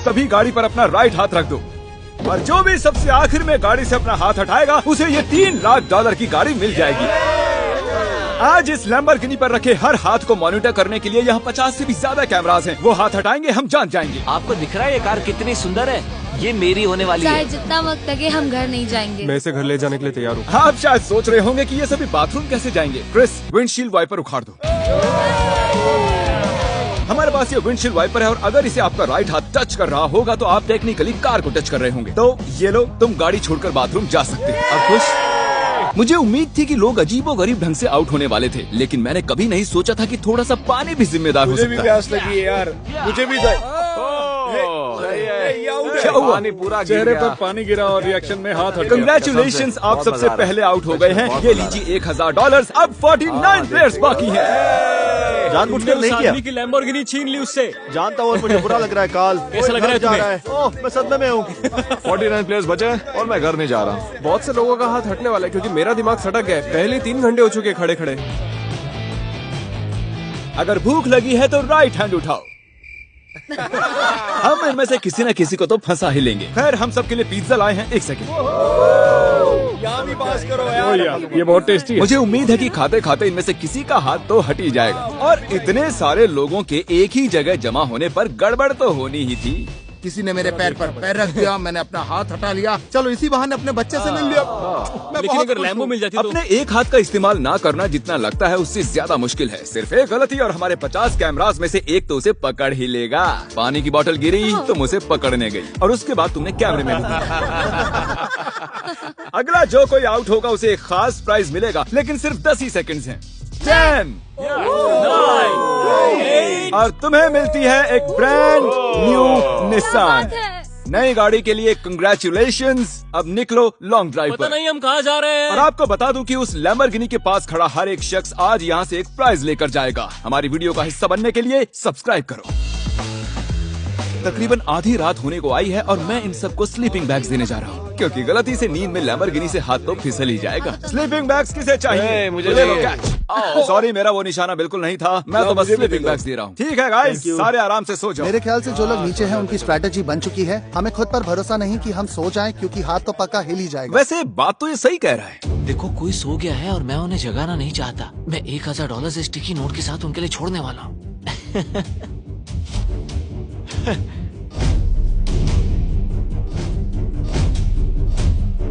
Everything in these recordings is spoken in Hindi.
तभी गाड़ी पर अपना राइट हाथ रख दो और जो भी सबसे आखिर में गाड़ी से अपना हाथ हटाएगा उसे ये $3 लाख की गाड़ी मिल जाएगी। आज इस लैम्बोर्गिनी पर रखे हर हाथ को मॉनिटर करने के लिए यहाँ 50 से भी ज्यादा कैमरास हैं। वो हाथ हटाएंगे हम जान जाएंगे। आपको दिख रहा है ये कार कितनी सुंदर है? ये मेरी होने वाली है। चाहे जितना वक्त लगे हम घर नहीं जाएंगे। मैं इसे घर ले जाने के लिए तैयार हूँ। आप शायद सोच रहे होंगे कि ये सभी बाथरूम कैसे जाएंगे। क्रिस, विंडशील्ड वाइपर उखाड़ दो। हमारे पास ये विंडशील्ड वाइपर है और अगर इसे आपका राइट हाथ टच कर रहा होगा तो आप टेक्निकली कार को टच कर रहे होंगे। तो ये लो, तुम गाड़ी छोड़कर बाथरूम जा सकते हैं। अब खुश? मुझे उम्मीद थी कि लोग अजीबोगरीब ढंग से आउट होने वाले थे, लेकिन मैंने कभी नहीं सोचा था कि थोड़ा सा पानी भी जिम्मेदार हो सकता है। मुझे भी प्यास लगी है यार, मुझे भी क्या हुआ? पानी पूरा चेहरे पर पानी गिरा और रिएक्शन में हाथ हट गया। कंग्रेचुलेशन, आप सबसे पहले आउट हो गए हैं। ये लीजिए $1000। अब 49 प्लेयर्स बाकी हैं। जानबूझकर नहीं किया। की लैम्बोर्गिनी छीन ली उससे। जानता हूँ, मुझे बुरा लग रहा है। काल कैसा लग रहा है तुम्हें? ओह, मैं सदमे में हूँ। 49 प्लेयर्स बचे हैं और मैं घर नहीं जा रहा। बहुत से लोगों का हाथ हटने वाला है क्योंकि मेरा दिमाग सटक गया है। पहले 3 घंटे हो चुके खड़े खड़े। अगर भूख लगी है तो राइट हैंड उठाओ। हम इनमें से किसी न किसी को तो फंसा ही लेंगे। खैर, हम सबके लिए पिज्जा लाए हैं। 1 सेकंड। यहाँ भी पास करो यार। ये बहुत टेस्टी है। मुझे उम्मीद है कि खाते खाते इनमें से किसी का हाथ तो हट ही जाएगा। और इतने सारे लोगों के एक ही जगह जमा होने पर गड़बड़ तो होनी ही थी। किसी ने मेरे पैर पर पैर रख दिया, मैंने अपना हाथ हटा लिया। चलो इसी बहाने अपने बच्चे से मिल लिया। मैं लेकिन बहुत अगर खुश लैम्बो हूँ। मिल जाती तो अपने एक हाथ का इस्तेमाल ना करना जितना लगता है उससे ज्यादा मुश्किल है। सिर्फ एक गलती और हमारे 50 कैमरास में से एक तो उसे पकड़ ही लेगा। पानी की बोतल गिरी, तुम उसे पकड़ने गई और उसके बाद तुमने कैमरे में दिखाया। अगला जो कोई आउट होगा उसे एक खास प्राइज मिलेगा, लेकिन सिर्फ 10 ही सेकंड्स हैं। 10 और तुम्हें मिलती है एक ब्रांड न्यू निसान। नई गाड़ी के लिए कंग्रेचुलेशंस। अब निकलो लॉन्ग ड्राइव पता पर। नहीं हम कहाँ जा रहे हैं। और आपको बता दूं कि उस लैम्बोर्गिनी के पास खड़ा हर एक शख्स आज यहाँ से एक प्राइज लेकर जाएगा। हमारी वीडियो का हिस्सा बनने के लिए सब्सक्राइब करो। तकरीबन आधी रात होने को आई है और मैं इन सबको स्लीपिंग बैग्स देने जा रहा हूँ, क्योंकि गलती से नींद में लैम्बोर्गिनी से हाथ तो फिसल ही जाएगा। स्लीपिंग बैग्स किसे चाहिए? मुझे ले लो चाहिए। कैच। सॉरी, मेरा वो निशाना बिल्कुल नहीं था। मैं तो बस स्लीपिंग बैग्स दे रहा हूँ। ठीक है गाइस, सारे आराम से सो जाओ। मेरे ख्याल से जो लोग नीचे हैं उनकी स्ट्रैटेजी बन चुकी है। हमें खुद पर भरोसा नहीं कि हम सो जाएं, क्योंकि हाथ तो पक्का हिल ही जाएगा। वैसे बात तो ये सही कह रहा है। देखो, कोई सो गया है और मैं उन्हें जगाना नहीं चाहता। मैं $1000 स्टिकी नोट के साथ उनके लिए छोड़ने वाला हूँ।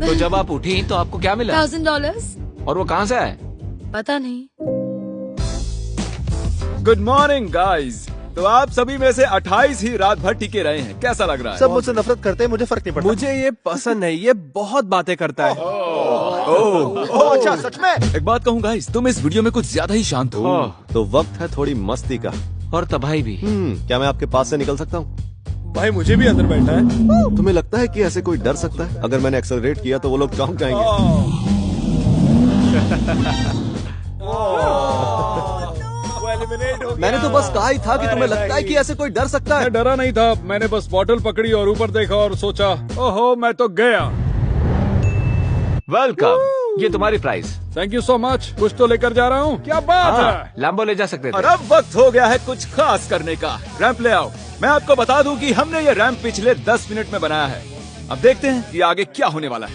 तो जब आप उठी तो आपको क्या मिला? $1000। और वो कहाँ से आए? पता नहीं। Good morning guys. तो आप सभी में से 28 ही रात भर टिके रहे हैं। कैसा लग रहा है? सब मुझसे नफरत करते हैं, मुझे फर्क नहीं पड़ता। मुझे ये पसंद नहीं, ये बहुत बातें करता है। ओह, अच्छा, सच में? एक बात कहूँ गाइस, तुम इस वीडियो में कुछ ज्यादा ही शांत हो। तो वक्त है थोड़ी मस्ती का। और तबाही भी। क्या मैं आपके पास से निकल सकता हूँ? भाई मुझे भी अंदर बैठा है। तुम्हें लगता है कि ऐसे कोई डर सकता है? अगर मैंने एक्सेलरेट किया तो वो लोग चौंक जाएंगे। मैंने तो बस कहा ही था कि तुम्हें लगता है कि ऐसे कोई डर सकता है। मैं डरा नहीं था, मैंने बस बॉटल पकड़ी और ऊपर देखा और सोचा, ओहो मैं तो गया। वेलकम, ये तुम्हारी price. Thank you so much. कुछ तो लेकर जा रहा हूँ। क्या बात है? लैम्बो ले जा सकते और थे। अब वक्त हो गया है कुछ खास करने का। रैंप ले आओ। मैं आपको बता दूं कि हमने ये रैंप पिछले 10 मिनट में बनाया है। अब देखते हैं कि आगे क्या होने वाला है।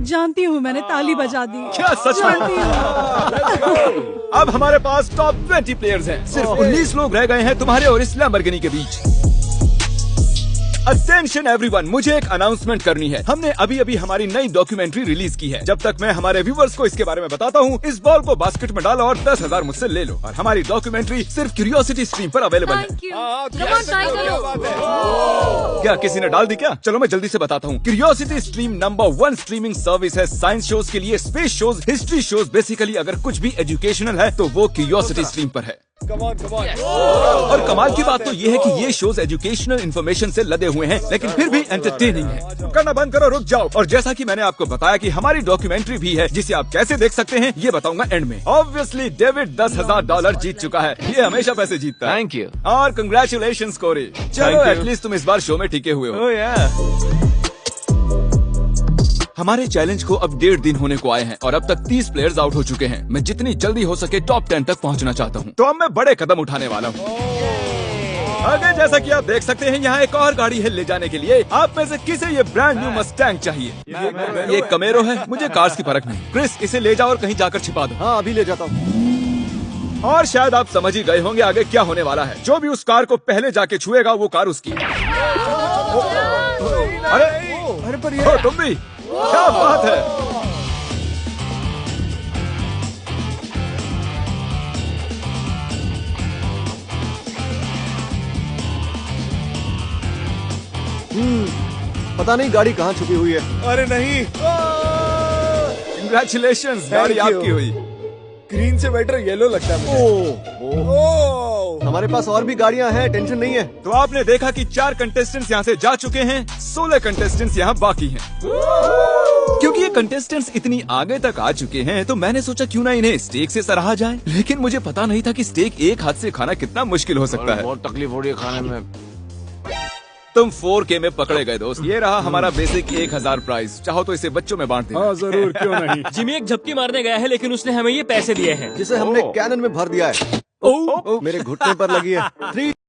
जानती हूँ, मैंने ताली बजा दी। क्या सच में? अब हमारे पास टॉप 20 प्लेयर्स हैं। सिर्फ 19 लोग रह गए हैं तुम्हारे और इस लैम्बोर्गिनी के बीच। अटेंशन एवरीवन, मुझे एक अनाउंसमेंट करनी है। हमने अभी अभी हमारी नई डॉक्यूमेंट्री रिलीज की है। जब तक मैं हमारे व्यूवर्स को इसके बारे में बताता हूँ, इस बॉल को बास्केट में डालो और 10,000 मुझसे ले लो। और हमारी डॉक्यूमेंट्री सिर्फ क्यूरियोसिटी स्ट्रीम पर अवेलेबल है। Thank you. Come on, try करो। क्या किसी ने डाल दी क्या? चलो मैं जल्दी से बताता हूँ। Curiosity stream number 1 streaming service है साइंस शोज के लिए, space shows, history shows. Basically अगर कुछ भी एजुकेशनल है तो वो क्यूरियोसिटी स्ट्रीम पर है। और कमाल की बात तो ये है कि ये शोज एजुकेशनल इंफॉर्मेशन से लदे हुए हैं, लेकिन फिर भी एंटरटेनिंग है। करना बंद करो, रुक जाओ। और जैसा कि मैंने आपको बताया कि हमारी डॉक्यूमेंट्री भी है, जिसे आप कैसे देख सकते हैं ये बताऊंगा एंड में। ऑब्वियसली डेविड $10,000 जीत चुका है। ये हमेशा पैसे जीतता है। Thank you. और कंग्रेचुलेशंस कोरी। चलो, एटलीस्ट तुम इस बार शो में टिके हुए हो। हमारे चैलेंज को अब 1.5 दिन होने को आए हैं और अब तक 30 प्लेयर्स आउट हो चुके हैं। मैं जितनी जल्दी हो सके टॉप 10 तक पहुंचना चाहता हूं। तो अब मैं बड़े कदम उठाने वाला हूं। आगे जैसा कि आप देख सकते हैं यहाँ एक और गाड़ी है ले जाने के लिए। आप में से किसे ये ब्रांड न्यू मस्टैंग चाहिए? ये कमेरो है, मुझे कार्स की परख नहीं। क्रिस, इसे ले जाओ और कहीं जाकर छिपा दो। हाँ अभी ले जाता हूँ। और शायद आप समझ ही गए होंगे आगे क्या होने वाला है। जो भी उस कार को पहले जाके छुएगा वो कार उसकी। अरे पर ये तुम भी, क्या बात है। पता नहीं गाड़ी कहाँ छुपी हुई है। अरे नहीं, कंग्रेचुलेशंस, गाड़ी आपकी हुई। ग्रीन से बेटर येलो लगता है मुझे। हमारे पास और भी गाड़ियाँ हैं, टेंशन नहीं है। तो आपने देखा कि 4 कंटेस्टेंट्स यहाँ से जा चुके हैं, 16 कंटेस्टेंट्स यहाँ बाकी हैं। क्योंकि ये कंटेस्टेंट्स इतनी आगे तक आ चुके हैं तो मैंने सोचा क्यों ना इन्हें स्टेक से सराहा जाए। लेकिन मुझे पता नहीं था कि स्टेक एक हाथ से खाना कितना मुश्किल हो सकता है। बहुत तकलीफ हो रही है खाने में। तुम 4K में पकड़े गए दोस्त। ये रहा हमारा बेसिक 1000 प्राइस। चाहो तो इसे बच्चों में बांट देना। हाँ जरूर, क्यों नहीं। जिमी एक झपकी मारने गया है लेकिन उसने हमें ये पैसे दिए हैं जिसे हमने कैनन में भर दिया है। मेरे घुटने पर लगी है। 3